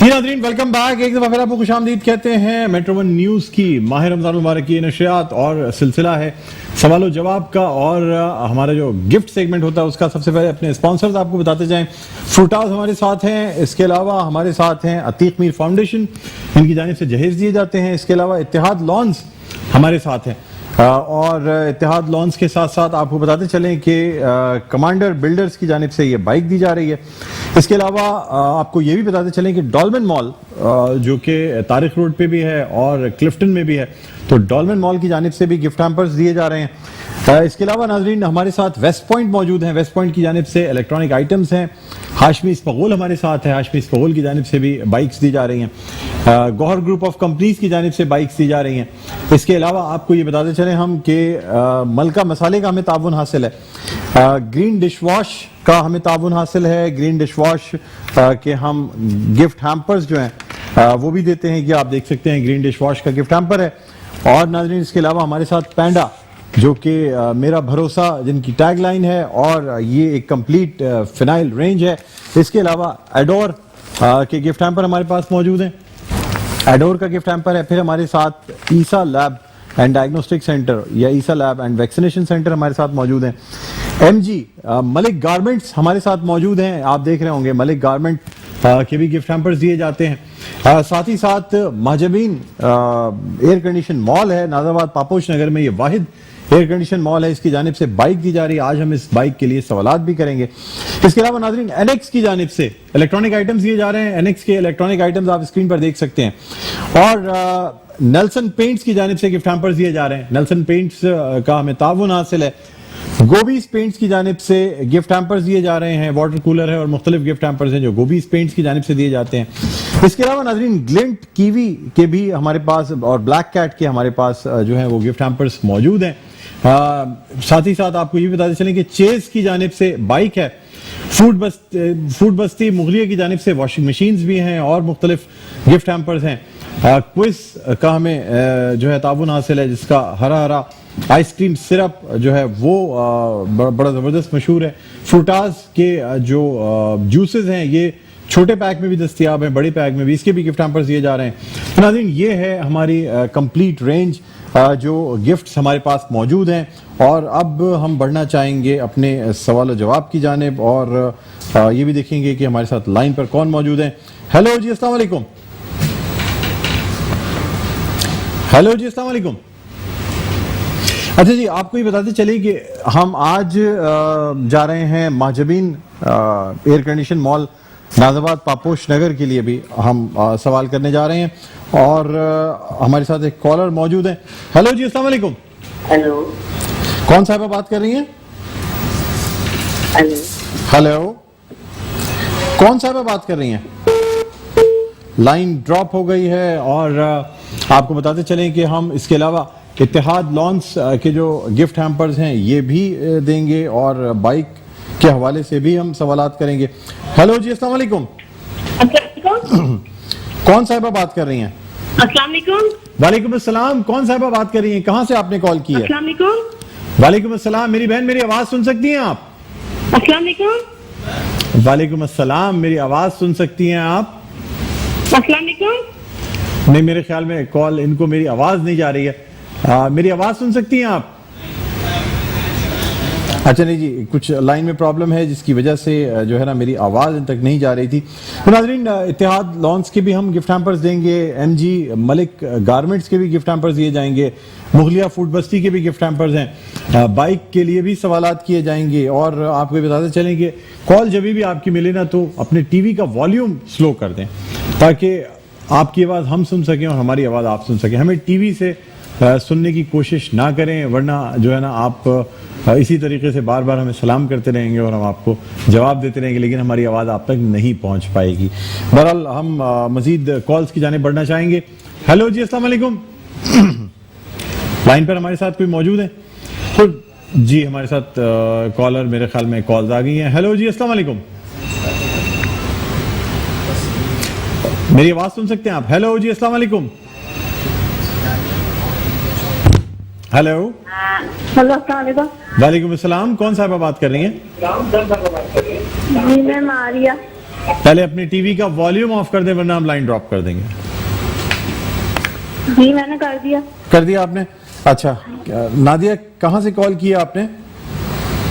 नाज़रीन welcome back. एक दफा फिर आपको खुशामदीद कहते हैं। मेट्रो वन न्यूज की माह रमजान मुबारक की नशरियात और सिलसिला है सवाल और जवाब का, और हमारा जो गिफ्ट सेगमेंट होता है उसका सबसे पहले अपने स्पॉन्सर्स आपको बताते जाएं। फ्रूटास हमारे साथ हैं, इसके अलावा हमारे साथ हैं अतीक मीर फाउंडेशन, इनकी जानिब से जहेज दिए जाते हैं। इसके अलावा इत्तेहाद लॉन्स हमारे साथ हैं, और इत्तेहाद लॉन्स के साथ साथ आपको बताते चलें कि कमांडर बिल्डर्स की जानिब से ये बाइक दी जा रही है। इसके अलावा आपको ये भी बताते चलें कि डॉल्मेन मॉल जो कि तारिक रोड पे भी है और क्लिफ्टन में भी है, तो डॉल्मेन मॉल की जानिब से भी गिफ्ट हैम्पर्स दिए जा रहे हैं। इसके अलावा नाजरीन हमारे साथ वेस्ट पॉइंट मौजूद हैं, वेस्ट पॉइंट की जानिब से इलेक्ट्रॉनिक आइटम्स हैं। हाशमी स्पगोल हमारे साथ है, हाशमी स्पगोल की जानिब से भी बाइक्स दी जा रही हैं। गौहर ग्रुप ऑफ कंपनीज की जानिब से बाइक्स दी जा रही हैं। इसके अलावा आपको ये बताते चलें हम कि मलका मसाले का हमें ताउन हासिल है, ग्रीन डिश वॉश का हमें ताउन हासिल है। ग्रीन डिश वॉश के हम गिफ्ट हैम्पर्स जो हैं वो भी देते हैं, कि आप देख सकते हैं ग्रीन डिश वॉश का गिफ्ट हैम्पर है। और नाज़रीन इसके अलावा हमारे साथ पैंडा जो कि मेरा भरोसा जिनकी टैग लाइन है, और ये एक कंप्लीट फिनाइल रेंज है। इसके अलावा एडोर के गिफ्ट हैम्पर हमारे पास मौजूद हैं, एडोर का गिफ्ट हैम्पर है। फिर हमारे साथ ईसा लैब एंड डायग्नोस्टिक सेंटर या ईसा लैब एंड वैक्सीनेशन सेंटर हमारे साथ मौजूद हैं। एमजी मलिक गारमेंट्स हमारे साथ मौजूद हैं, आप देख रहे होंगे मलिक गारमेंट के भी गिफ्ट हैम्पर्स दिए जाते हैं। साथ ही साथ महाजबीन एयर कंडीशन मॉल है नाज़ाबाद पापोश नगर में, ये वाहिद एयर कंडीशन मॉल है, इसकी जानिब से बाइक दी जा रही है। आज हम इस बाइक के लिए सवालात भी करेंगे। इसके अलावा नाज़रीन एनएक्स की जानिब से इलेक्ट्रॉनिक आइटम्स दिए जा रहे हैं। एनएक्स के इलेक्ट्रॉनिक आइटम्स आप स्क्रीन पर देख सकते हैं। और नेल्सन पेंट्स की जानिब से गिफ्ट हैम्पर्स दिए जा रहे हैं। नेल्सन पेंट्स का हमें ताउन हासिल है। गोबीज पेंट्स की जानिब से गिफ्ट हैम्पर्स दिए जा रहे हैं, वाटर कूलर है और मुख्तलिफ गिफ्ट हैम्पर्स हैं जो गोबीज पेंट्स की जानिब से दिए जाते हैं। इसके अलावा नाज़रीन ग्लिंट कीवी के भी हमारे पास और ब्लैक कैट के हमारे पास जो है वो गिफ्ट हैम्पर्स मौजूद हैं। साथ ही साथ आपको ये भी बताते चलें कि चेज की जानिब से बाइक है। फूड बस्ती मुगलिया की जानिब से वॉशिंग मशीन्स भी हैं और मुख्तलिफ गिफ्ट हैम्पर्स हैं। क्विज का हमें जो है ताउन हासिल है, जिसका हरा हरा आइसक्रीम सिरप जो है वो बड़ा ज़बरदस्त मशहूर है। फ्रूटास के जो जूसेस हैं ये छोटे पैक में भी दस्तियाब हैं, बड़े पैक में भी, इसके भी गिफ्ट हैम्पर्स दिए जा रहे हैं। तो नाज़रीन ये है हमारी कंप्लीट रेंज जो गिफ्ट्स हमारे पास मौजूद हैं। और अब हम बढ़ना चाहेंगे अपने सवाल और जवाब की जानिब, और ये भी देखेंगे कि हमारे साथ लाइन पर कौन मौजूद है। हेलो जी, अस्सलाम वालेकुम। हेलो जी, अस्सलाम वालेकुम। अच्छा जी, आपको ये बताते चले कि हम आज जा रहे हैं महाजबीन air condition mall Nazabad Paposh नगर के लिए भी हम सवाल करने जा रहे हैं, और हमारे साथ एक कॉलर मौजूद है। हेलो जी, अस्सलाम वालेकुम। हेलो, कौन साहब बात कर रही हैं? हेलो, हेलो, कौन साहब बात कर रही हैं? लाइन ड्रॉप हो गई है। और आपको बताते चलें कि हम इसके अलावा इत्तेहाद लॉन्स के जो गिफ्ट हैम्पर्स हैं ये भी देंगे, और बाइक के हवाले से भी हम सवालात करेंगे। हेलो जी, अस्सलाम वालेकुम। कौन साहिबा बात कर रही हैं? अस्सलाम वालेकुम। वालेकुम अस्सलाम। कौन साहिबा बात कर रही हैं? कहाँ से आपने कॉल की है? अस्सलाम वालेकुम। वालेकुम अस्सलाम। मेरी बहन, मेरी आवाज सुन सकती हैं आप? अस्सलाम वालेकुम। वालेकुम अस्सलाम। मेरी आवाज सुन सकती हैं आप? अस्सलाम वालेकुम। नहीं, मेरे ख्याल में कॉल इनको मेरी आवाज नहीं जा रही है। मेरी आवाज सुन सकती हैं आप? अच्छा नहीं जी, कुछ लाइन में प्रॉब्लम है जिसकी वजह से जो है ना मेरी आवाज़ इन तक नहीं जा रही थी। तो नाज़रीन इत्तेहाद लॉन्स के भी हम गिफ्ट हैम्पर्स देंगे, एमजी मलिक गारमेंट्स के भी गिफ्ट हैम्पर्स दिए जाएंगे, मुगलिया फूड बस्ती के भी गिफ्ट हैम्पर्स हैं, बाइक के लिए भी सवालात किए जाएंगे। और आपको ये बताते चलें कि कॉल जब भी आपकी मिले ना तो अपने टीवी का वॉल्यूम स्लो कर दें, ताकि आपकी आवाज़ हम सुन सकें और हमारी आवाज़ आप सुन सकें। हमें टीवी से सुनने की कोशिश ना करें, वरना जो है ना आप इसी तरीके से बार बार हमें सलाम करते रहेंगे और हम आपको जवाब देते रहेंगे, लेकिन हमारी आवाज़ आप तक नहीं पहुंच पाएगी। बहरहाल हम मजीद कॉल्स की जानिब बढ़ना चाहेंगे। हेलो जी, अस्सलाम वालेकुम। लाइन पर हमारे साथ कोई मौजूद है? तो जी हमारे साथ कॉलर, मेरे ख्याल में कॉल्स आ गई हैं। हेलो जी, अस्सलाम वालेकुम। मेरी आवाज़ सुन सकते हैं आप? हेलो जी, अस्सलाम वालेकुम। हेलो, हेलो, अस्सलाम वालेकुम। वालेकुम अस्सलाम। कौन साहबा बात कर रही हैं? जी मैं मारिया। पहले अपनी टीवी का वॉल्यूम ऑफ कर दें वरना हम लाइन ड्रॉप कर देंगे। जी मैंने कर दिया। कर दिया आपने? अच्छा, नादिया कहाँ से कॉल किया आपने?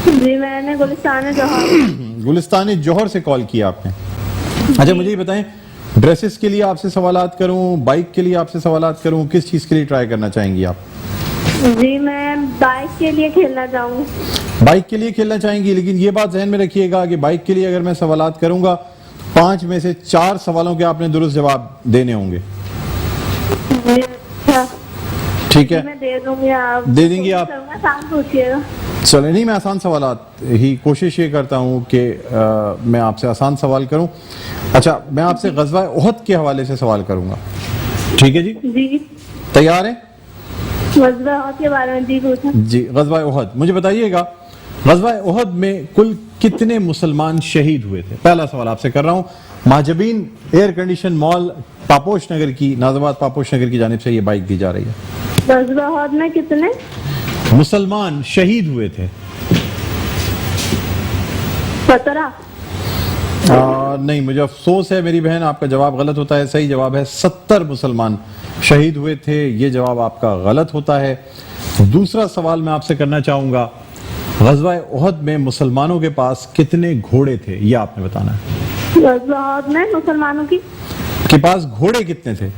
जी मैंने गुलिस्तान जौहर। गुलिस्तान जौहर से कॉल किया आपने। अच्छा मुझे ये बताएं, ड्रेसेस के लिए आपसे सवालात करूं, बाइक के लिए आपसे सवालात करूं, किस चीज के लिए ट्राई करना चाहेंगी आप? जी मैं बाइक के लिए खेलना चाहूंगी। बाइक के लिए खेलना चाहेंगी, लेकिन ये बात ध्यान में रखिएगा कि बाइक के लिए अगर मैं सवालात करूंगा 5 में से 4 सवालों के आपने दुरुस्त जवाब देने होंगे। जी अच्छा ठीक है, मैं दे दूंगी। आप दे देंगी आप? आसान पूछिएगा। चलो नहीं, मैं आसान सवालात ही कोशिश ये करता हूँ कि मैं आपसे आसान सवाल करूं। अच्छा, मैं आपसे गज़वा उहद के हवाले से सवाल करूंगा, ठीक है जी? जी तैयार हैं? गज़वा उहद के बारे में जी पूछा। जी, गज़वा उहद, मुझे बताइएगा गज़वा उहद में कुल कितने मुसलमान शहीद हुए थे? पहला सवाल आपसे कर रहा हूँ। माजबीन air condition mall Paposh Nagar की, नाज़ाबाद पापोश नगर की जानिब से ये बाइक दी जा रही है। गज़वा उहद में कितने मुसलमान शहीद हुए थे? 17। नहीं, मुझे अफसोस है मेरी बहन, आपका जवाब गलत होता है। सही जवाब है 70 मुसलमान शहीद हुए थे। ये जवाब आपका गलत होता है। दूसरा सवाल मैं आपसे करना चाहूंगा, गज़वा उहद में मुसलमानों के पास कितने घोड़े थे, ये आपने बताना है। गज़वा उहद में मुसलमानों के पास घोड़े कितने थे?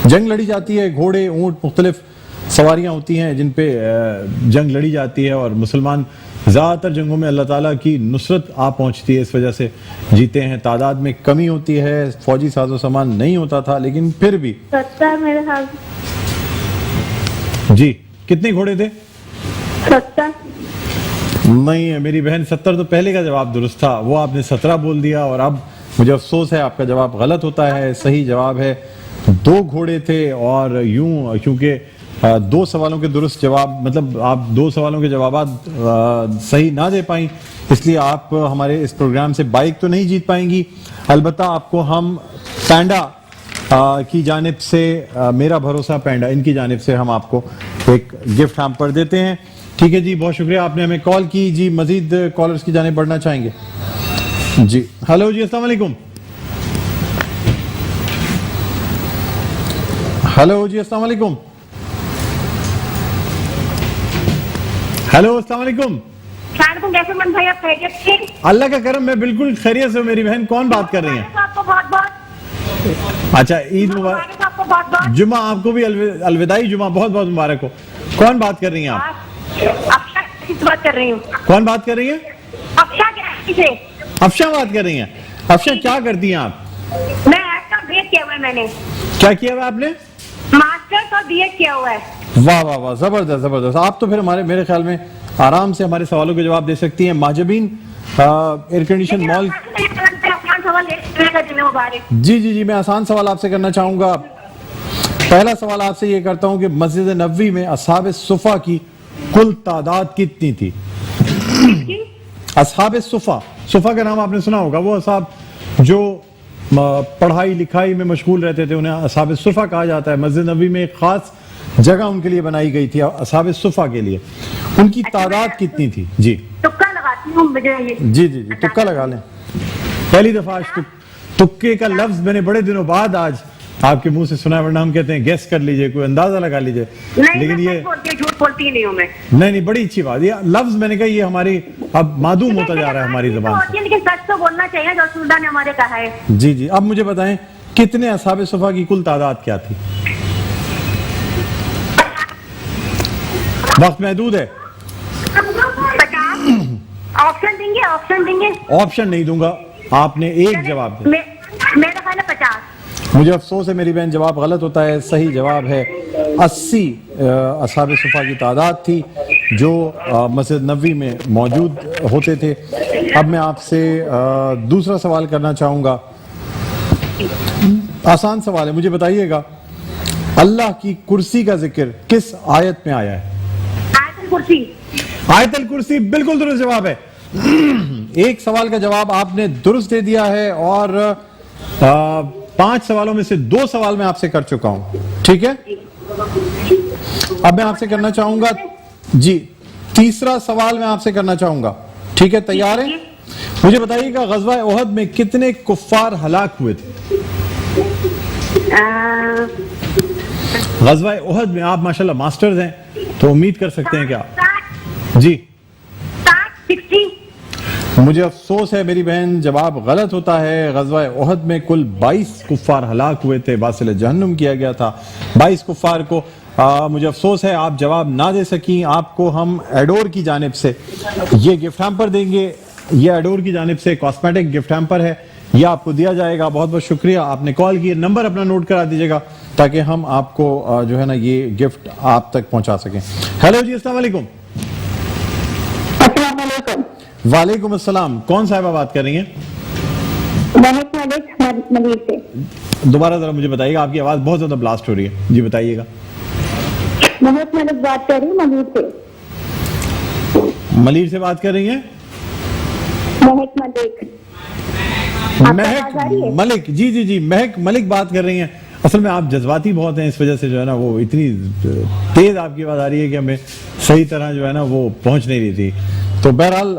जंग लड़ी जाती है, घोड़े ऊंट मुख्तलिफ सवारियां होती हैं जिन पे जंग लड़ी जाती है, और मुसलमान ज़्यादातर जंगों में अल्लाह ताला की नुसरत आ पहुंचती है, इस वजह से जीते हैं। तादाद में कमी होती है, फौजी साजो सामान नहीं होता था, लेकिन फिर भी 70 मेरे ख्याल। जी, कितने घोड़े थे? 70 नहीं मेरी बहन, 70 तो पहले का जवाब दुरुस्त था, वो आपने 17 बोल दिया, और अब मुझे अफसोस है आपका जवाब गलत होता है। सही जवाब है 2 घोड़े थे। और यूं क्योंकि 2 सवालों के दुरुस्त जवाब, मतलब आप 2 सवालों के जवाब सही ना दे पाई, इसलिए आप हमारे इस प्रोग्राम से बाइक तो नहीं जीत पाएंगी। अलबत्ता आपको हम पैंडा की जानिब से, मेरा भरोसा पैंडा, इनकी जानिब से हम आपको एक गिफ्ट हैम्पर देते हैं। ठीक है जी, बहुत शुक्रिया, आपने हमें कॉल की। जी, मजीद कॉलर्स की जानिब बढ़ना चाहेंगे? जी, हेलो जी, अस्सलाम वालेकुम। हेलो जी, अस्सलाम वालेकुम। हेलो, अस्सलाम वालेकुम। कैसे मन भाई, आप खैरियत से? अल्लाह का करम, मैं बिल्कुल खैरियत से हूं। मेरी बहन कौन बात कर रही हैं? आपको बहुत बहुत अच्छा, ईद मुबारक। आपको बहुत बहुत जुमा आपको भी, अलविदाई जुमा बहुत बहुत मुबारक हो। कौन बात कर रही हैं आप? अफशा से बात कर रही हूँ। कौन बात कर रही हैं? अफशा से। अफशा बात कर रही हैं? अफशा क्या करती हैं आप? मैं आपका बीएड किया हुआ है। मैंने क्या किया हुआ आपने? मास्टर्स और बीएड किया हुआ है। वाह वाह वाह, जबरदस्त जबरदस्त। आप तो फिर हमारे, मेरे ख्याल में आराम से हमारे सवालों के जवाब दे सकती हैं। माजबीन एयर कंडीशन मॉल। जी जी जी, मैं आसान सवाल आपसे करना चाहूंगा। पहला सवाल आपसे ये करता हूं कि मस्जिद नबवी में असहाब सुफा की कुल तादाद कितनी थी? असहाब सुफा, सुफा का नाम आपने सुना होगा, वो असहाब जो पढ़ाई लिखाई में मशगूल रहते थे, उन्हें असहाब सुफा कहा जाता है। मस्जिद नबवी में एक खास जगह उनके लिए बनाई गई थी, असहाब सुफा के लिए। उनकी तादाद कितनी थी? जी, तुक्का लगाती हूँ मुझे ये। जी जी जी, तुक्का लगा लें। पहली दफा आज तुक्के का लफ्ज मैंने बड़े दिनों बाद आज आपके मुंह से सुना, वरना हम कहते हैं गेस कर लीजिए, कोई अंदाजा लगा लीजिए, लेकिन ये झूठ बोलती नहीं हूँ मैं। नहीं, बड़ी अच्छी बात। ये लफ्ज मैंने कहा, ये हमारी अब मादूम होता जा रहा है हमारी जबान से। लेकिन सच तो बोलना चाहिए, जो रसूलुल्लाह ने हमारे कहा है। जी जी, अब मुझे बताएं कितने असहाब सुफा की कुल तादाद क्या थी? वक्त महदूद है। 50। ऑप्शन देंगे? ऑप्शन देंगे? ऑप्शन नहीं दूंगा, आपने एक जवाब दिया। मेरा ख्याल है 50। मुझे अफसोस है मेरी बहन, जवाब गलत होता है। सही जवाब है 80 असहाब सुफा की तादाद थी जो मस्जिद नबवी में मौजूद होते थे। अब मैं आपसे दूसरा सवाल करना चाहूंगा। आसान सवाल है, मुझे बताइएगा अल्लाह की कुर्सी का जिक्र किस आयत में आया है? आयतुल कुर्सी। आयतुल कुर्सी बिल्कुल दुरुस्त जवाब है। एक सवाल का जवाब आपने दुरुस्त दे दिया है, और 5 सवालों में से 2 सवाल मैं आपसे कर चुका हूं। ठीक है, अब मैं आपसे करना चाहूंगा जी तीसरा सवाल मैं आपसे करना चाहूंगा। ठीक है, तैयार है? مجھے بتائیے گا غزوہ احد میں کتنے کفار ہلاک ہوئے تھے؟ غزوہ احد میں آپ ماشاءاللہ ماسٹرز ہیں تو امید کر سکتے ہیں کیا؟ جی 60. مجھے افسوس ہے میری بہن، جواب غلط ہوتا ہے۔ غزوہ احد میں کل 22 کفار ہلاک ہوئے تھے، واصل جہنم کیا گیا تھا 22 کفار کو۔ مجھے افسوس ہے آپ جواب نہ دے سکیں۔ آپ کو ہم ایڈور کی جانب سے یہ گفٹ ہیمپر دیں گے، یہ ایڈور کی جانب سے کاسمیٹک گفٹ ہیمپر ہے، یہ آپ کو دیا جائے گا۔ بہت بہت شکریہ، آپ نے کال کی، نمبر اپنا نوٹ کرا دیجیے گا تاکہ ہم آپ کو جو ہے نا یہ گفٹ آپ تک پہنچا سکیں۔ ہیلو جی، السلام علیکم۔ السلام علیکم۔ وعلیکم السلام، کون صاحبہ بات کر رہی ہیں؟ مہک ملک ملیر سے۔ دوبارہ ذرا مجھے بتائیے گا، آپ کی آواز بہت زیادہ بلاسٹ ہو رہی ہے، جی بتائیے گا۔ مہک ملک بات کر رہی ہوں ملیر سے۔ ملیر سے بات کر رہی ہیں؟ مہک ملک، مہک ملک، جی جی جی، مہک ملک بات کر رہی ہیں۔ اصل میں آپ جذباتی بہت ہیں، اس وجہ سے جو ہے نا وہ اتنی تیز آپ کی آواز آ رہی ہے کہ ہمیں صحیح طرح جو ہے نا وہ پہنچ نہیں رہی تھی۔ تو بہرحال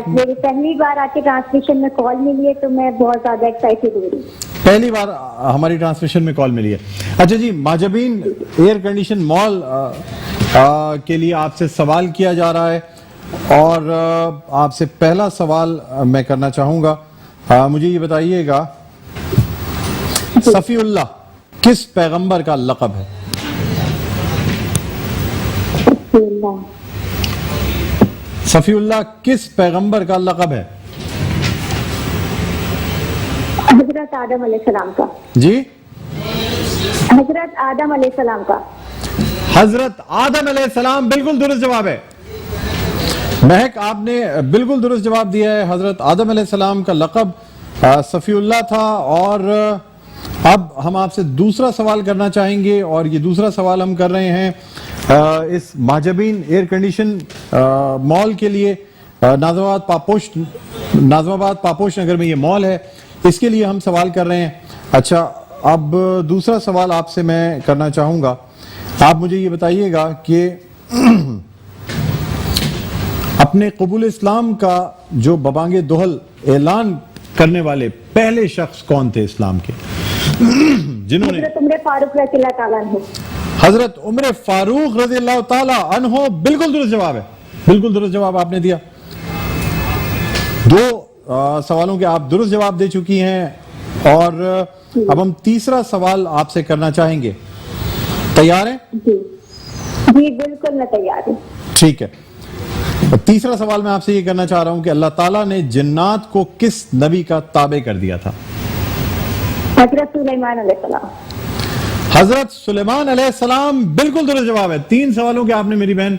میری پہلی بار آپ کے ٹرانسمیشن میں کال ملی ہے تو میں بہت زیادہ ایکسائٹیڈ ہو رہی ہوں۔ پہلی بار ہماری ٹرانسمیشن میں کال ملی ہے۔ اچھا جی، ماجبین ایئر کنڈیشن مال کے لیے آپ سے سوال کیا جا رہا ہے اور آپ سے پہلا سوال میں کرنا چاہوں گا۔ مجھے یہ بتائیے گا صفی اللہ کس پیغمبر کا لقب ہے؟ صفی اللہ کس پیغمبر کا لقب ہے؟ حضرت آدم علیہ السلام کا۔ جی، حضرت آدم علیہ السلام کا۔ حضرت آدم علیہ السلام بالکل درست جواب ہے۔ مہک، آپ نے بالکل درست جواب دیا ہے۔ حضرت آدم علیہ السلام کا لقب صفی اللہ تھا۔ اور اب ہم آپ سے دوسرا سوال کرنا چاہیں گے اور یہ دوسرا سوال ہم کر رہے ہیں اس ماجبین ایئر کنڈیشن مال کے لیے۔ ناظم آباد پاپوش نگر میں یہ مال ہے، اس کے لیے ہم سوال کر رہے ہیں۔ اچھا، اب دوسرا سوال آپ سے میں کرنا چاہوں گا۔ آپ مجھے یہ بتائیے گا کہ اپنے قبول اسلام کا جو ببانگ دہل اعلان کرنے والے پہلے شخص کون تھے اسلام کے، جنہوں نے؟ حضرت عمر فاروق رضی اللہ تعالیٰ عنہ۔ حضرت عمر فاروق رضی اللہ تعالی عنہ بالکل درست جواب ہے، بالکل درست جواب آپ نے دیا۔ دو سوالوں کے آپ درست جواب دے چکی ہیں اور اب ہم تیسرا سوال آپ سے کرنا چاہیں گے۔ تیار ہیں؟ جی جی بالکل میں تیار ہوں۔ ٹھیک ہے، تیسرا سوال میں آپ سے یہ کرنا چاہ رہا ہوں کہ اللہ تعالیٰ نے جنات کو کس نبی کا تابع کر دیا تھا؟ حضرت سلیمان علیہ السلام۔ حضرت سلیمان علیہ السلام بالکل درست جواب ہے۔ 3 سوالوں کے آپ نے میری بہن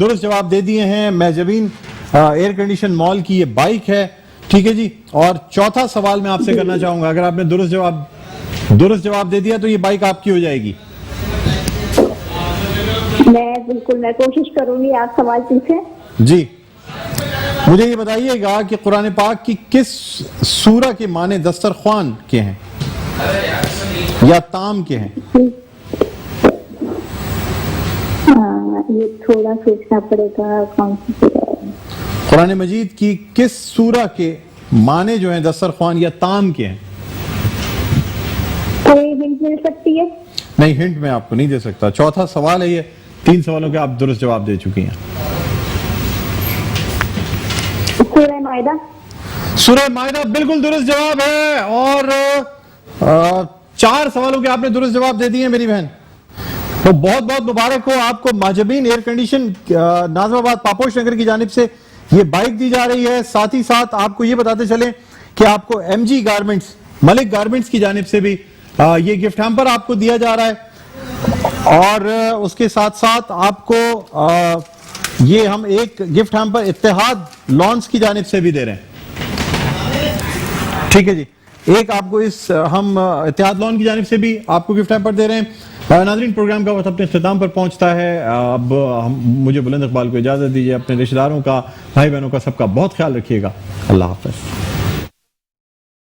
درست جواب دے دیے ہیں۔ میجبین ایئر کنڈیشن مال کی یہ بائک ہے، ٹھیک ہے جی۔ اور چوتھا سوال میں آپ سے کرنا چاہوں گا، اگر آپ نے درست جواب دے دیا تو یہ بائک آپ کی ہو جائے گی۔ میں کوشش کروں گی، آپ سوال پوچھیں۔ جی، مجھے یہ بتائیے گا کہ قرآن پاک کی کس سورہ کے معنی دسترخوان کے ہیں یا تام کے ہیں؟ یہ تھوڑا سوچنا پڑے گا کون سی سورہ ہے۔ قرآن مجید کی کس سورہ کے معنی جو ہیں دسترخوان یا تام کے ہیں؟ کوئی ہنٹ مل سکتی ہے؟ نہیں، ہنٹ میں آپ کو نہیں دے سکتا۔ چوتھا سوال ہے یہ، 3 سوالوں کے آپ درست جواب دے چکی ہیں۔ سورہ مائدہ۔ سورہ مائدہ بالکل درست جواب ہے اور 4 سوالوں کے آپ نے درست جواب دے دیے میری بہن۔ تو بہت بہت مبارک ہو آپ کو۔ ماجبین ایئر کنڈیشن ناظم آباد پاپوش نگر کی جانب سے یہ بائک دی جا رہی ہے۔ ساتھ ہی ساتھ آپ کو یہ بتاتے چلیں کہ آپ کو ایم جی گارمنٹس، ملک گارمنٹس کی جانب سے بھی یہ گفٹ ہیمپر آپ کو دیا جا رہا ہے اور اس کے ساتھ ساتھ آپ کو یہ ہم ایک گفٹ ہیمپر اتحاد لانس کی جانب سے بھی دے رہے ہیں، ٹھیک ہے جی۔ ایک آپ کو ہم اتحاد لان کی جانب سے بھی آپ کو گفٹ ہیمپر دے رہے ہیں۔ ناظرین، پروگرام کا وقت اپنے اختتام پر پہنچتا ہے۔ اب مجھے بلند اقبال کو اجازت دیجیے۔ اپنے رشتہ داروں کا، بھائی بہنوں کا، سب کا بہت خیال رکھیے گا۔ اللہ حافظ۔